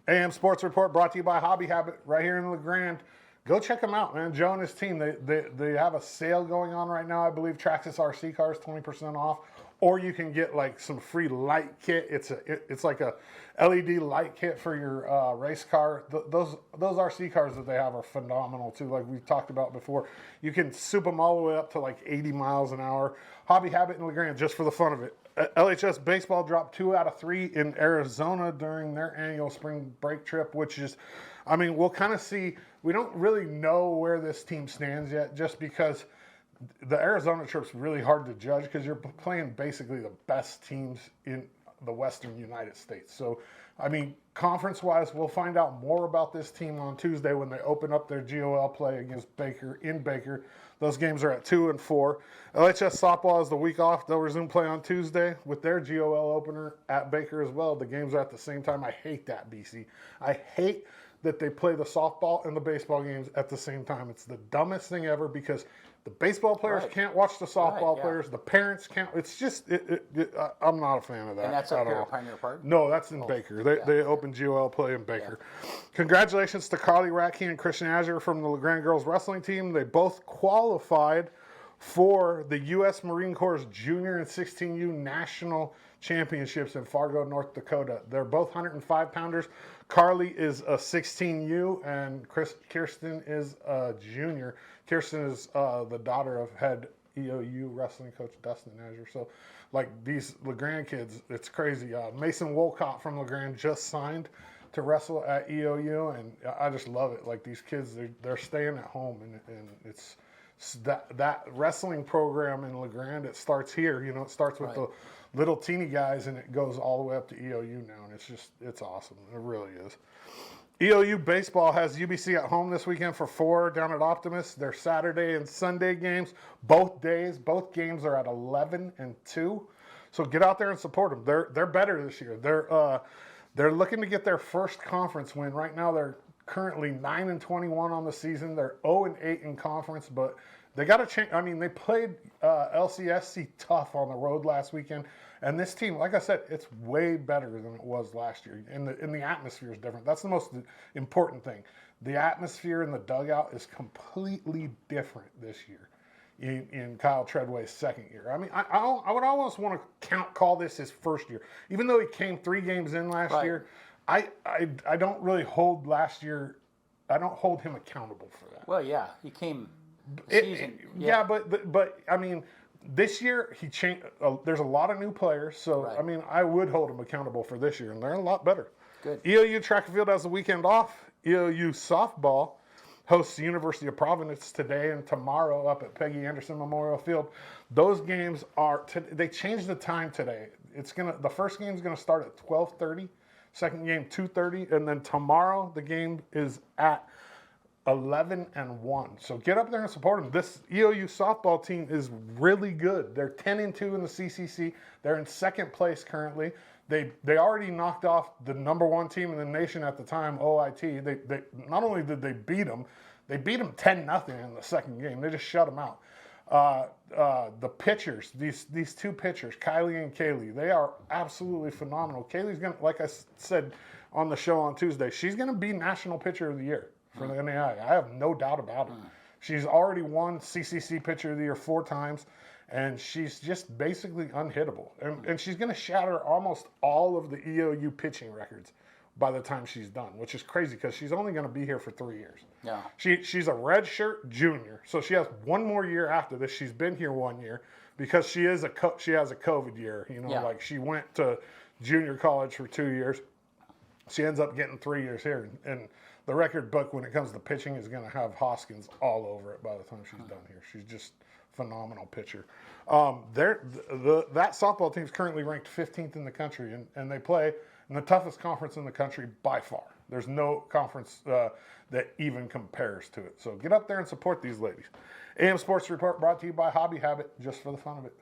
AM Sports Report brought to you by Hobby Habit right here in LeGrand. Go check them out, man. Joe and his team, they have a sale going on right now. I believe Traxxas RC cars 20% off, or you can get like some free light kit. It's like a LED light kit for your race car. Those RC cars that they have are phenomenal too. Like we've talked about before, you can soup them all the way up to like 80 miles an hour. Hobby Habit in LeGrand, just for the fun of it. LHS baseball dropped 2 out of 3 in Arizona during their annual spring break trip, which is, I mean, we'll kind of see. We don't really know where this team stands yet, just because the Arizona trip's really hard to judge because you're playing basically the best teams in the Western United States. So, I mean, conference-wise, we'll find out more about this team on Tuesday when they open up their GOL play against Baker in Baker. Those games are at 2 and 4. LHS softball is the week off. They'll resume play on Tuesday with their GOL opener at Baker as well. The games are at the same time. I hate that, BC. I hate that they play the softball and the baseball games at the same time. It's the dumbest thing ever because the baseball players can't watch the softball players. The parents can't. It's just, I'm not a fan of that. And that's up here at Pioneer Park? No, that's in Baker. They open GOL play in Baker. Yeah. Congratulations to Carly Ratke and Christian Azure from the LeGrand girls wrestling team. They both qualified for the U.S. Marine Corps Junior and 16U National Championships in Fargo, North Dakota. They're both 105-pounders. Carly is a 16U and Kirsten is a junior. Kirsten is the daughter of head EOU wrestling coach Dustin Azure. So, like, these LeGrand kids, it's crazy. Mason Wolcott from LeGrand just signed to wrestle at EOU, and I just love it. Like, these kids, they're staying at home, and it's that wrestling program in LeGrand. It starts here. You know, it starts with the little teeny guys, and it goes all the way up to EOU now, and it's awesome. It really is. EOU baseball has UBC at home this weekend for 4 down at Optimus. Their Saturday and Sunday games, both games are at 11 and 2. So get out there and support them. They're better this year. They're looking to get their first conference win. Right now they're currently 9 and 21 on the season. They're 0 and 8 in conference, but they got to change. I mean, they played LCSC tough on the road last weekend. And this team, like I said, it's way better than it was last year. And the atmosphere is different. That's the most important thing. The atmosphere in the dugout is completely different this year in Kyle Treadway's second year. I mean, I would almost want to call this his first year. Even though he came 3 games in last year, I don't really hold last year. I don't hold him accountable for that. Well, yeah, he came season. But I mean, this year he changed. There's a lot of new players, so I mean, I would hold him accountable for this year, and they're a lot better. Good. EOU track and field has the weekend off. EOU softball hosts the University of Providence today and tomorrow up at Peggy Anderson Memorial Field. Those games are they changed the time today. The first game is gonna start at 12:30. Second game 2:30, and then tomorrow the game is at 11 and 1. So get up there and support them. This EOU softball team is really good. They're 10 and 2 in the CCC. They're in second place currently. They already knocked off the #1 team in the nation at the time, OIT. They not only did they beat them 10-0 in the second game. They just shut them out. The pitchers, these 2 pitchers, Kylie and Kaylee, they are absolutely phenomenal. Kaylee's gonna, like I said on the show on Tuesday, she's gonna be National Pitcher of the Year for the NAI. I have no doubt about it. She's already won CCC Pitcher of the Year 4 times, and she's just basically unhittable. And she's gonna shatter almost all of the EOU pitching records by the time she's done, which is crazy because she's only going to be here for 3 years. Yeah. She's a redshirt junior, so she has 1 more year after this. She's been here 1 year because she has a COVID year. You know, like she went to junior college for 2 years. She ends up getting 3 years here, and the record book when it comes to pitching is going to have Hoskins all over it by the time she's done here. She's just phenomenal pitcher. That softball team is currently ranked 15th in the country, and they play in the toughest conference in the country by far. There's no conference that even compares to it. So get up there and support these ladies. AM Sports Report brought to you by Hobby Habit, just for the fun of it.